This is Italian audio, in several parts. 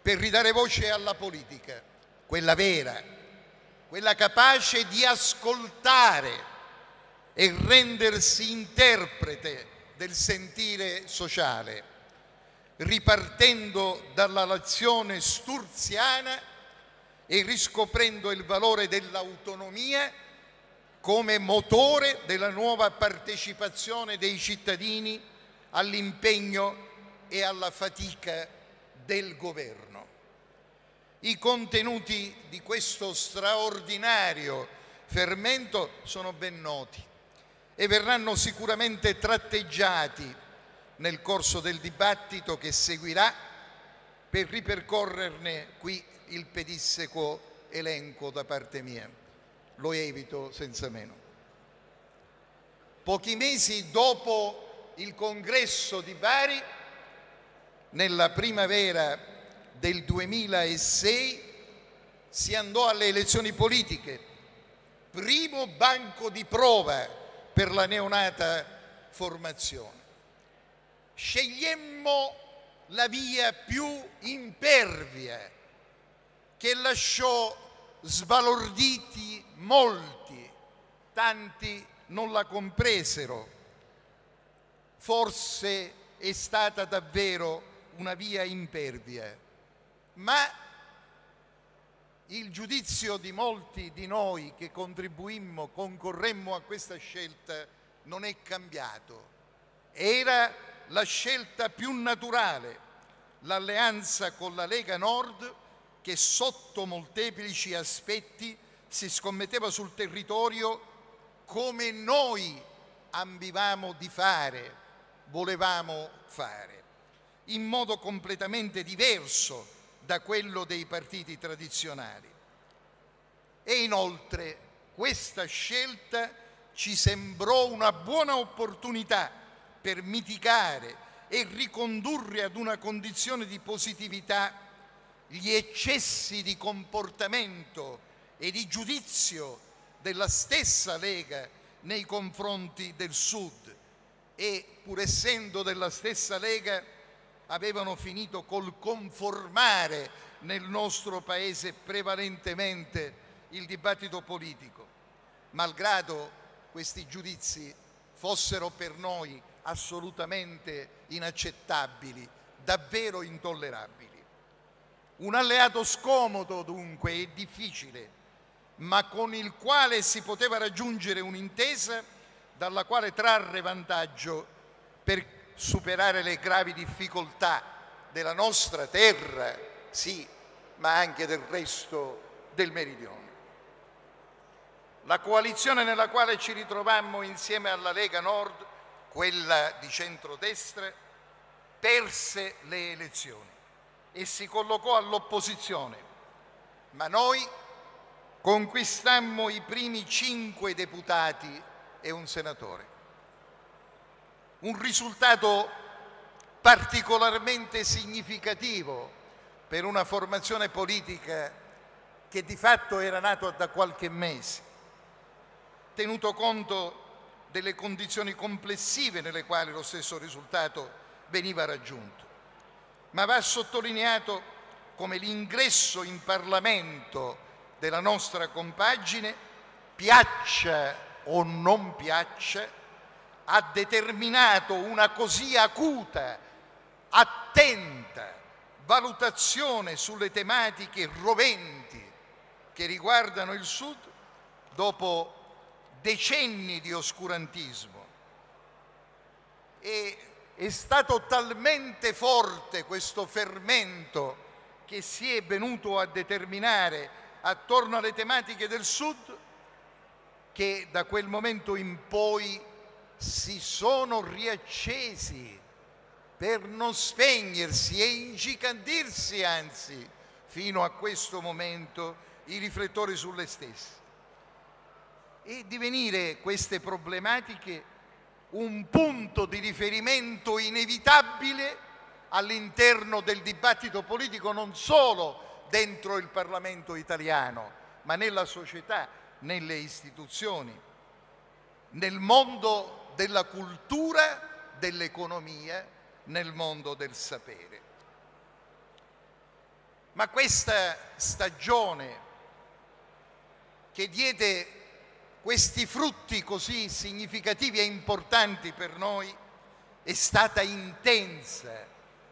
per ridare voce alla politica, quella vera, quella capace di ascoltare e rendersi interprete del sentire sociale, ripartendo dalla lezione sturziana e riscoprendo il valore dell'autonomia come motore della nuova partecipazione dei cittadini all'impegno e alla fatica del governo. I contenuti di questo straordinario fermento sono ben noti e verranno sicuramente tratteggiati nel corso del dibattito che seguirà, per ripercorrerne qui il pedissequo elenco da parte mia. Lo evito senza meno. Pochi mesi dopo il congresso di Bari, nella primavera del 2006, si andò alle elezioni politiche, primo banco di prova per la neonata formazione. Scegliemmo la via più impervia, che lasciò sbalorditi molti, tanti non la compresero. Forse è stata davvero una via impervia, ma il giudizio di molti di noi che concorremmo a questa scelta non è cambiato. Era la scelta più naturale, l'alleanza con la Lega Nord, che sotto molteplici aspetti si scommetteva sul territorio come noi ambivamo di fare, volevamo fare, in modo completamente diverso da quello dei partiti tradizionali. E inoltre questa scelta ci sembrò una buona opportunità per mitigare e ricondurre ad una condizione di positività gli eccessi di comportamento e di giudizio della stessa Lega nei confronti del Sud, e pur essendo della stessa Lega avevano finito col conformare nel nostro Paese prevalentemente il dibattito politico, malgrado questi giudizi fossero per noi assolutamente inaccettabili, davvero intollerabili. Un alleato scomodo dunque e difficile, ma con il quale si poteva raggiungere un'intesa dalla quale trarre vantaggio per superare le gravi difficoltà della nostra terra, sì, ma anche del resto del Meridione. La coalizione nella quale ci ritrovammo insieme alla Lega Nord, quella di centrodestra, perse le elezioni e si collocò all'opposizione, ma noi conquistammo i primi 5 deputati e un senatore. Un risultato particolarmente significativo per una formazione politica che di fatto era nata da qualche mese, tenuto conto delle condizioni complessive nelle quali lo stesso risultato veniva raggiunto. Ma va sottolineato come l'ingresso in Parlamento della nostra compagine, piaccia o non piaccia, ha determinato una così acuta, attenta valutazione sulle tematiche roventi che riguardano il Sud dopo decenni di oscurantismo. E è stato talmente forte questo fermento che si è venuto a determinare attorno alle tematiche del Sud, che da quel momento in poi si sono riaccesi per non spegnersi e ingigandirsi, anzi, fino a questo momento, i riflettori sulle stesse, e divenire queste problematiche un punto di riferimento inevitabile all'interno del dibattito politico, non solo dentro il Parlamento italiano, ma nella società, nelle istituzioni, nel mondo della cultura, dell'economia, nel mondo del sapere. Ma questa stagione che diede questi frutti così significativi e importanti per noi è stata intensa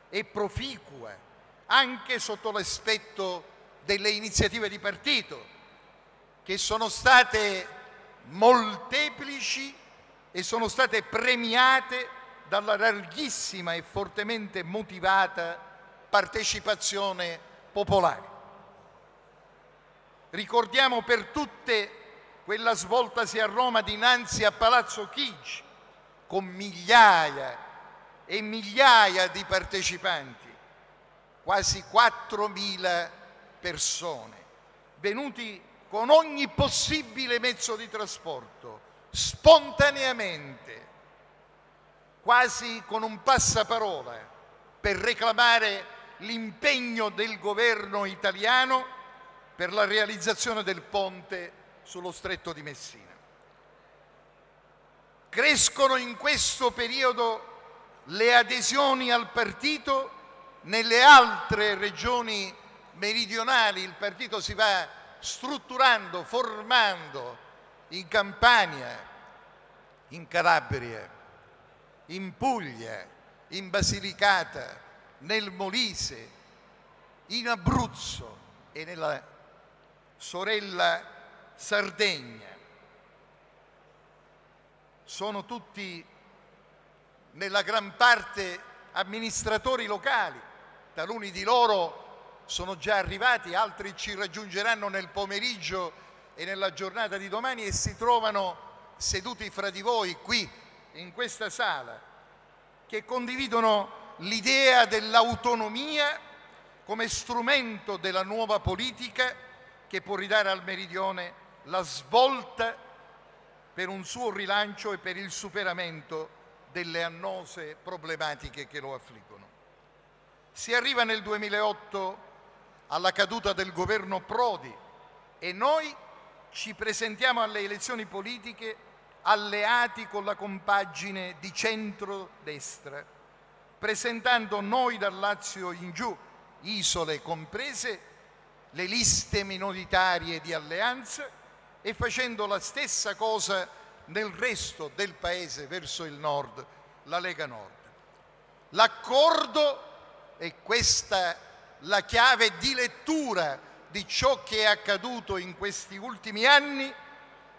e proficua anche sotto l'aspetto delle iniziative di partito, che sono state molteplici e sono state premiate dalla larghissima e fortemente motivata partecipazione popolare. Ricordiamo per tutte quella svoltasi a Roma dinanzi a Palazzo Chigi, con migliaia e migliaia di partecipanti, quasi 4.000 persone, venuti con ogni possibile mezzo di trasporto, spontaneamente, quasi con un passaparola, per reclamare l'impegno del governo italiano per la realizzazione del ponte sullo Stretto di Messina. Crescono in questo periodo le adesioni al partito nelle altre regioni meridionali. Il partito si va strutturando, formando in Campania, in Calabria, in Puglia, in Basilicata, nel Molise, in Abruzzo e nella sorella Sardegna. Sono tutti nella gran parte amministratori locali, taluni di loro sono già arrivati, altri ci raggiungeranno nel pomeriggio e nella giornata di domani e si trovano seduti fra di voi qui in questa sala, che condividono l'idea dell'autonomia come strumento della nuova politica che può ridare al Meridione la svolta per un suo rilancio e per il superamento delle annose problematiche che lo affliggono. Si arriva nel 2008 alla caduta del governo Prodi e noi ci presentiamo alle elezioni politiche alleati con la compagine di centrodestra, presentando noi dal Lazio in giù, isole comprese, le liste minoritarie di alleanza e facendo la stessa cosa nel resto del paese verso il nord, la Lega Nord. L'accordo, e questa la chiave di lettura di ciò che è accaduto in questi ultimi anni,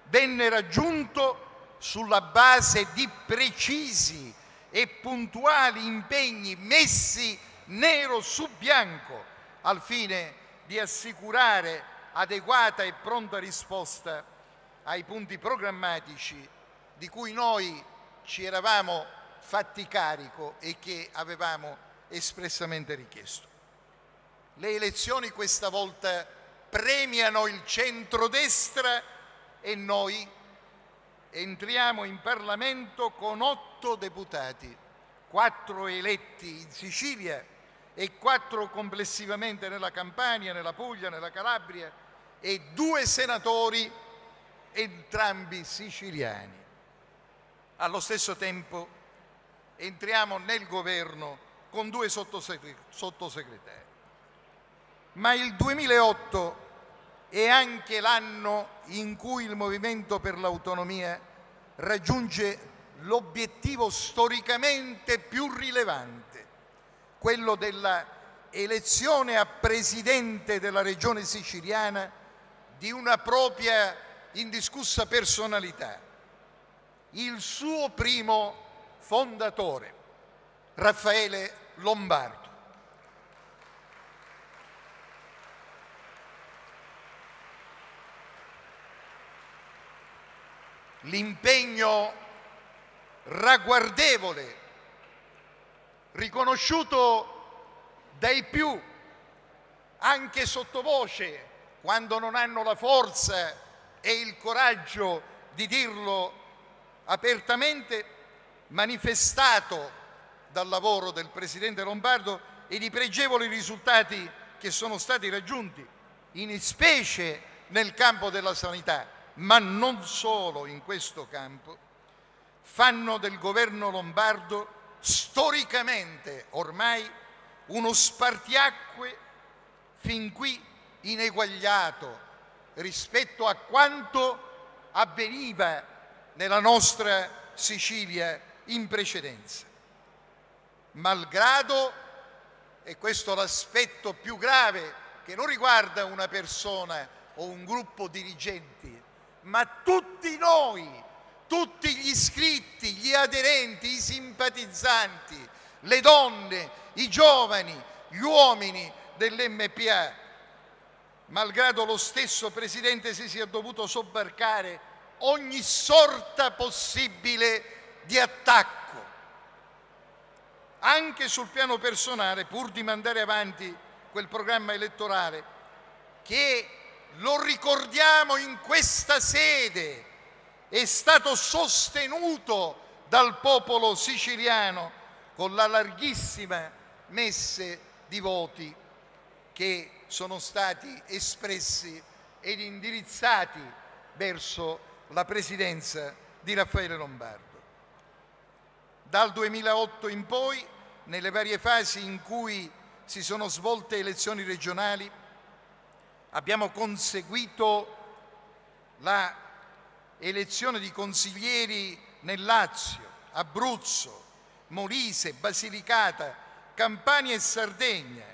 venne raggiunto sulla base di precisi e puntuali impegni messi nero su bianco al fine di assicurare adeguata e pronta risposta ai punti programmatici di cui noi ci eravamo fatti carico e che avevamo espressamente richiesto. Le elezioni questa volta premiano il centrodestra e noi entriamo in Parlamento con 8 deputati, 4 eletti in Sicilia e 4 complessivamente nella Campania, nella Puglia, nella Calabria e 2 senatori, entrambi siciliani. Allo stesso tempo entriamo nel governo con 2 sottosegretari. Ma il 2008 è anche l'anno in cui il Movimento per l'Autonomia raggiunge l'obiettivo storicamente più rilevante, quello della elezione a presidente della regione siciliana di una propria indiscussa personalità, il suo primo fondatore, Raffaele Lombardo. L'impegno ragguardevole, riconosciuto dai più, anche sottovoce, quando non hanno la forza e il coraggio di dirlo apertamente, manifestato dal lavoro del Presidente Lombardo e di pregevoli risultati che sono stati raggiunti, in specie nel campo della sanità, ma non solo in questo campo, fanno del governo Lombardo storicamente ormai uno spartiacque fin qui ineguagliato rispetto a quanto avveniva nella nostra Sicilia in precedenza. Malgrado, e questo è l'aspetto più grave, che non riguarda una persona o un gruppo dirigenti, ma tutti noi, tutti gli iscritti, gli aderenti, i simpatizzanti, le donne, i giovani, gli uomini dell'MPA, malgrado lo stesso Presidente si sia dovuto sobbarcare ogni sorta possibile di attacco, anche sul piano personale, pur di mandare avanti quel programma elettorale che, lo ricordiamo in questa sede, è stato sostenuto dal popolo siciliano con la larghissima messe di voti che sono stati espressi ed indirizzati verso la presidenza di Raffaele Lombardo. Dal 2008 in poi, nelle varie fasi in cui si sono svolte elezioni regionali, abbiamo conseguito la elezione di consiglieri nel Lazio, Abruzzo, Molise, Basilicata, Campania e Sardegna.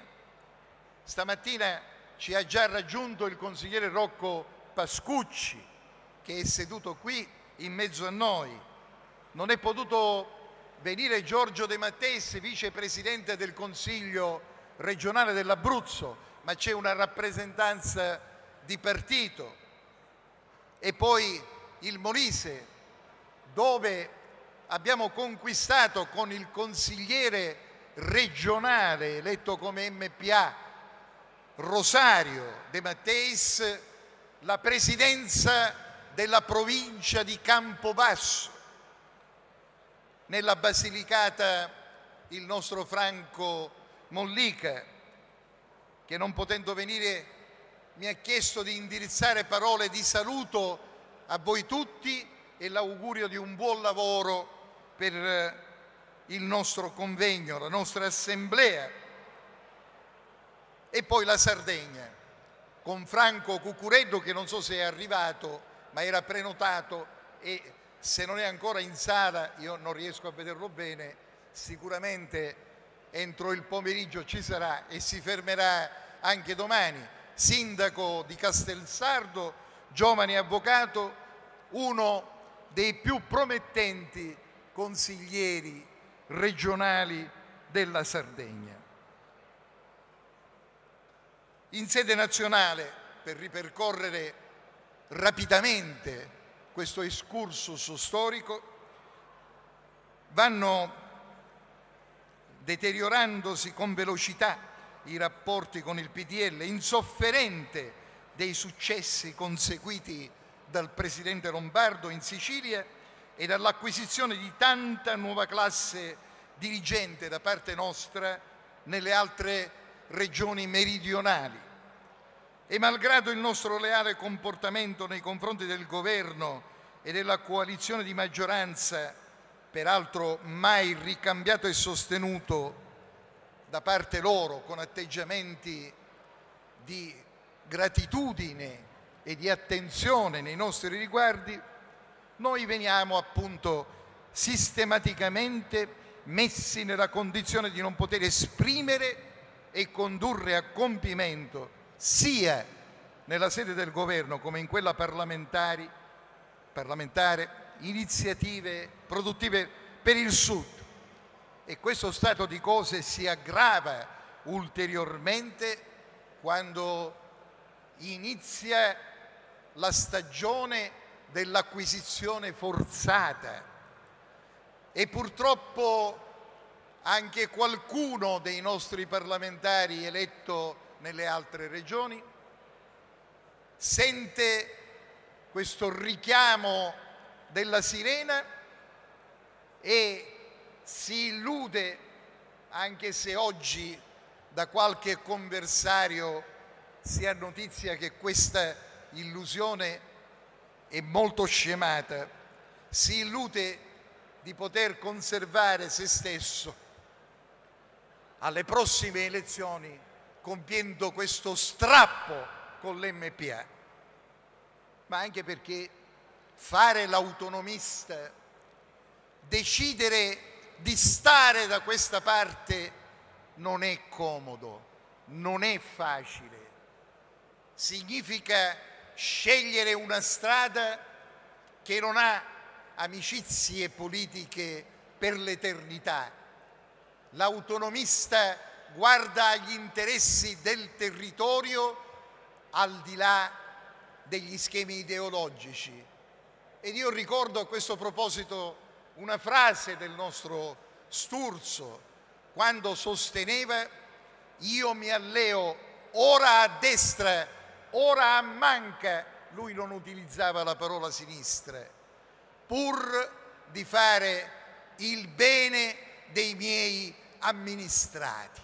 Stamattina ci ha già raggiunto il consigliere Rocco Pascucci, che è seduto qui in mezzo a noi. Non è potuto venire Giorgio De Matteis, vicepresidente del Consiglio regionale dell'Abruzzo, ma c'è una rappresentanza di partito. E poi il Molise, dove abbiamo conquistato con il consigliere regionale eletto come MPA, Rosario De Matteis, la presidenza della provincia di Campobasso. Nella Basilicata il nostro Franco Mollica, che non potendo venire mi ha chiesto di indirizzare parole di saluto a voi tutti e l'augurio di un buon lavoro per il nostro convegno, la nostra assemblea. E poi la Sardegna, con Franco Cucureddu, che non so se è arrivato, ma era prenotato e se non è ancora in sala, io non riesco a vederlo bene, sicuramente entro il pomeriggio ci sarà e si fermerà anche domani. Sindaco di Castelsardo, giovane avvocato, uno dei più promettenti consiglieri regionali della Sardegna. In sede nazionale, per ripercorrere rapidamente questo excursus storico, vanno deteriorandosi con velocità i rapporti con il PDL, insofferente dei successi conseguiti dal presidente Lombardo in Sicilia e dall'acquisizione di tanta nuova classe dirigente da parte nostra nelle altre regioni meridionali. E malgrado il nostro leale comportamento nei confronti del governo e della coalizione di maggioranza, peraltro mai ricambiato e sostenuto da parte loro con atteggiamenti di gratitudine e di attenzione nei nostri riguardi, noi veniamo appunto sistematicamente messi nella condizione di non poter esprimere e condurre a compimento sia nella sede del governo come in quella parlamentare iniziative produttive per il Sud. E questo stato di cose si aggrava ulteriormente quando inizia la stagione dell'acquisizione forzata e purtroppo anche qualcuno dei nostri parlamentari eletto nelle altre regioni sente questo richiamo della sirena e si illude, anche se oggi da qualche conversario si ha notizia che questa illusione è molto scemata, si illude di poter conservare se stesso alle prossime elezioni compiendo questo strappo con l'MPA, ma anche perché fare l'autonomista, decidere di stare da questa parte non è comodo, non è facile. Significa scegliere una strada che non ha amicizie politiche per l'eternità. L'autonomista guarda agli interessi del territorio al di là degli schemi ideologici. Ed io ricordo a questo proposito una frase del nostro Sturzo, quando sosteneva: io mi alleo ora a destra, ora a manca, lui non utilizzava la parola sinistra, pur di fare il bene dei miei amministrati.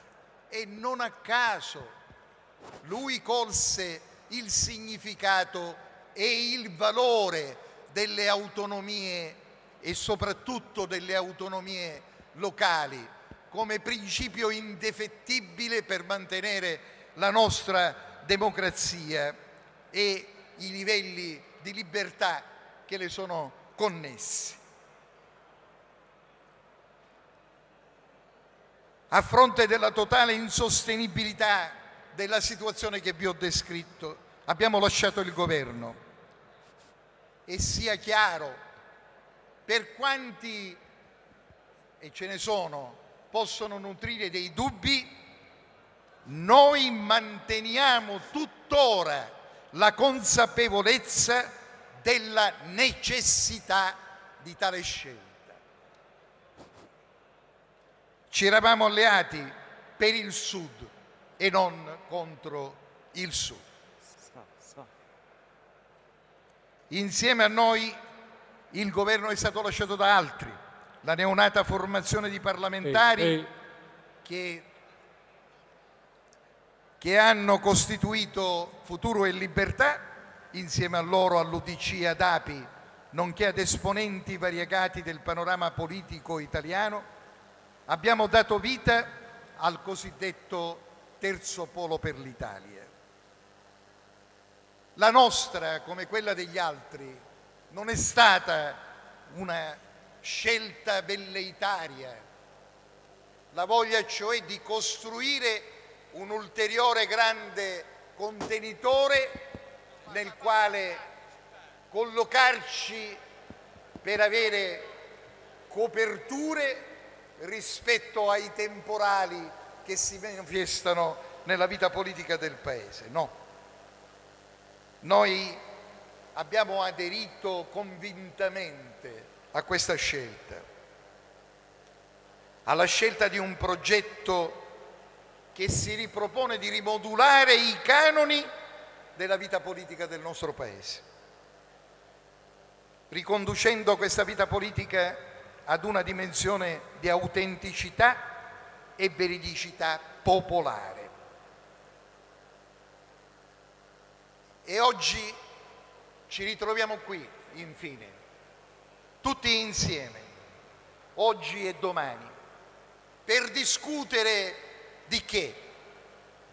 E non a caso lui colse il significato e il valore delle autonomie e soprattutto delle autonomie locali come principio indefettibile per mantenere la nostra democrazia e i livelli di libertà che le sono connessi. A fronte della totale insostenibilità della situazione che vi ho descritto, abbiamo lasciato il governo. E sia chiaro, per quanti, e ce ne sono, possono nutrire dei dubbi, noi manteniamo tuttora la consapevolezza della necessità di tale scelta. Ci eravamo alleati per il Sud e non contro il Sud. Insieme a noi il governo è stato lasciato da altri, la neonata formazione di parlamentari che hanno costituito Futuro e Libertà, insieme a loro all'UDC e ad API, nonché ad esponenti variegati del panorama politico italiano. Abbiamo dato vita al cosiddetto terzo polo per l'Italia. La nostra, come quella degli altri, non è stata una scelta velleitaria, la voglia cioè di costruire un ulteriore grande contenitore nel quale collocarci per avere coperture rispetto ai temporali che si manifestano nella vita politica del Paese. No. Noi abbiamo aderito convintamente a questa scelta, alla scelta di un progetto che si ripropone di rimodulare i canoni della vita politica del nostro Paese, riconducendo questa vita politica ad una dimensione di autenticità e veridicità popolare. E oggi ci ritroviamo qui, infine, tutti insieme, oggi e domani, per discutere di che?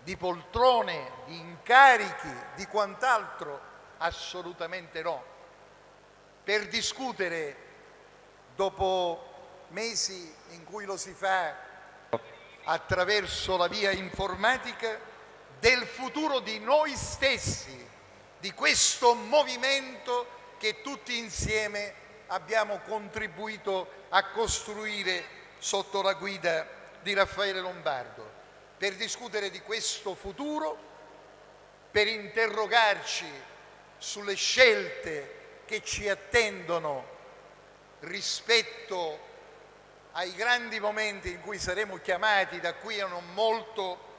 Di poltrone, di incarichi, di quant'altro? Assolutamente no. Per discutere, dopo mesi in cui lo si fa attraverso la via informatica, del futuro di noi stessi, di questo movimento che tutti insieme abbiamo contribuito a costruire sotto la guida di Raffaele Lombardo, per discutere di questo futuro, per interrogarci sulle scelte che ci attendono rispetto ai grandi momenti in cui saremo chiamati da qui a non molto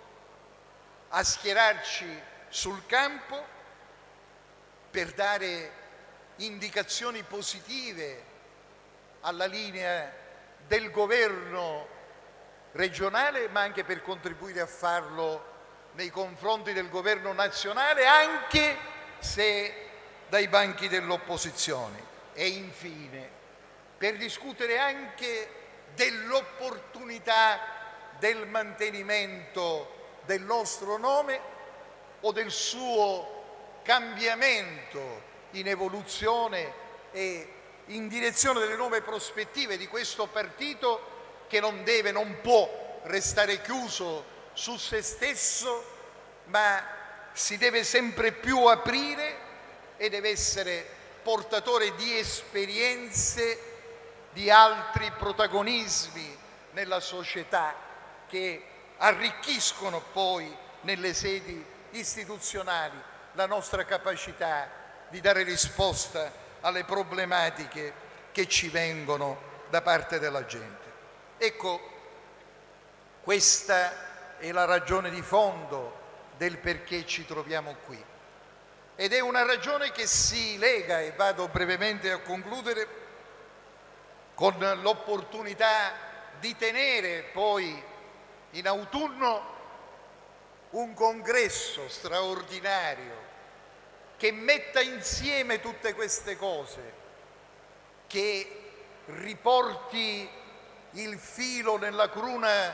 a schierarci sul campo, per dare indicazioni positive alla linea del governo regionale, ma anche per contribuire a farlo nei confronti del governo nazionale, anche se dai banchi dell'opposizione. E infine, per discutere anche dell'opportunità del mantenimento del nostro nome o del suo cambiamento in evoluzione e in direzione delle nuove prospettive di questo partito che non deve, non può restare chiuso su se stesso, ma si deve sempre più aprire e deve essere portatore di esperienze di altri protagonismi nella società che arricchiscono poi nelle sedi istituzionali la nostra capacità di dare risposta alle problematiche che ci vengono da parte della gente. Ecco, questa è la ragione di fondo del perché ci troviamo qui. Ed è una ragione che si lega, e vado brevemente a concludere, con l'opportunità di tenere poi in autunno un congresso straordinario che metta insieme tutte queste cose, che riporti il filo nella cruna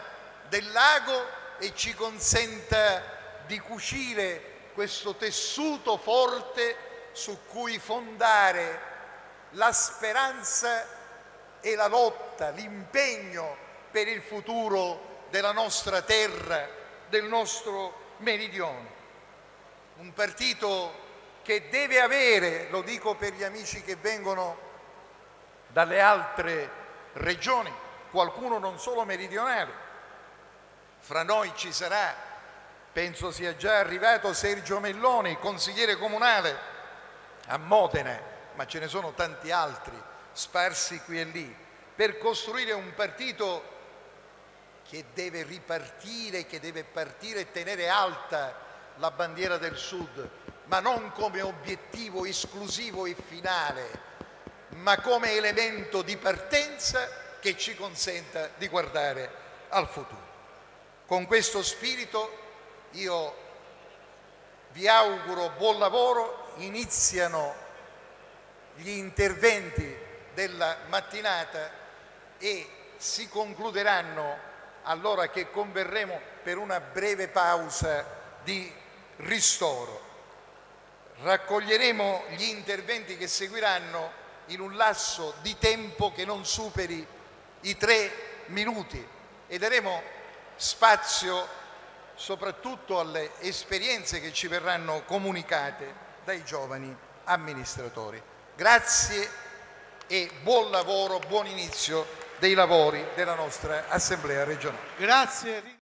del lago e ci consenta di cucire questo tessuto forte su cui fondare la speranza e la lotta, l'impegno per il futuro della nostra terra, del nostro meridione. Un partito che deve avere, lo dico per gli amici che vengono dalle altre regioni, qualcuno non solo meridionale. Fra noi ci sarà, penso sia già arrivato, Sergio Melloni, consigliere comunale a Modena, ma ce ne sono tanti altri sparsi qui e lì, per costruire un partito che deve ripartire, che deve partire e tenere alta la bandiera del Sud, ma non come obiettivo esclusivo e finale, ma come elemento di partenza che ci consenta di guardare al futuro. Con questo spirito io vi auguro buon lavoro. Iniziano gli interventi della mattinata e si concluderanno all'ora che converremo per una breve pausa di ristoro. Raccoglieremo gli interventi che seguiranno in un lasso di tempo che non superi i 3 minuti e daremo spazio soprattutto alle esperienze che ci verranno comunicate dai giovani amministratori. Grazie e buon lavoro, buon inizio dei lavori della nostra Assemblea regionale. Grazie.